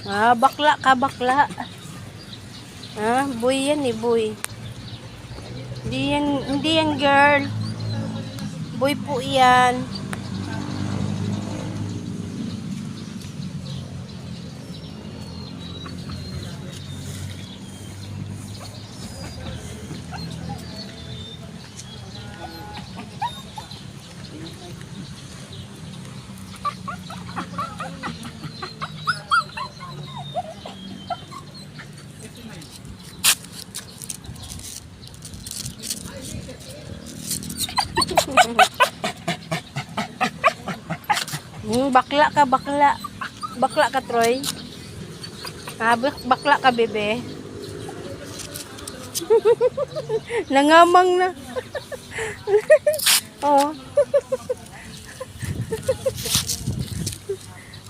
Bakla ka, bakla. Boy yan eh, boy. Hindi yan girl. Boy po yan. Bakla ka, bakla. Bakla ka, Troy. Bakla ka, bebe. Nangamang na. Oh.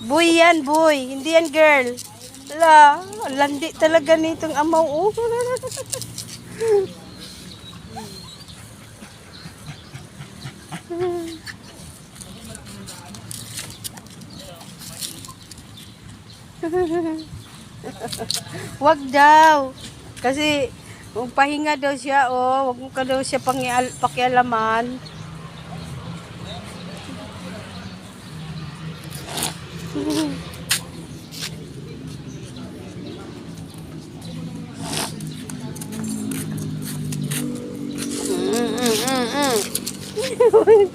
Boy yan, boy. Hindi yan girl. Wala. Landi talaga nitong amaw. Oh. Wag daw. Kasi pahinga daw siya, oh. Wag mo ka daw siya pakialaman.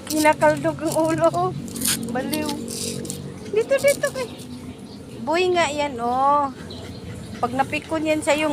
Kinakaldog ang ulo. Baliw. Dito kay. Boy nga yan, oh. Pag napikon yan sa yung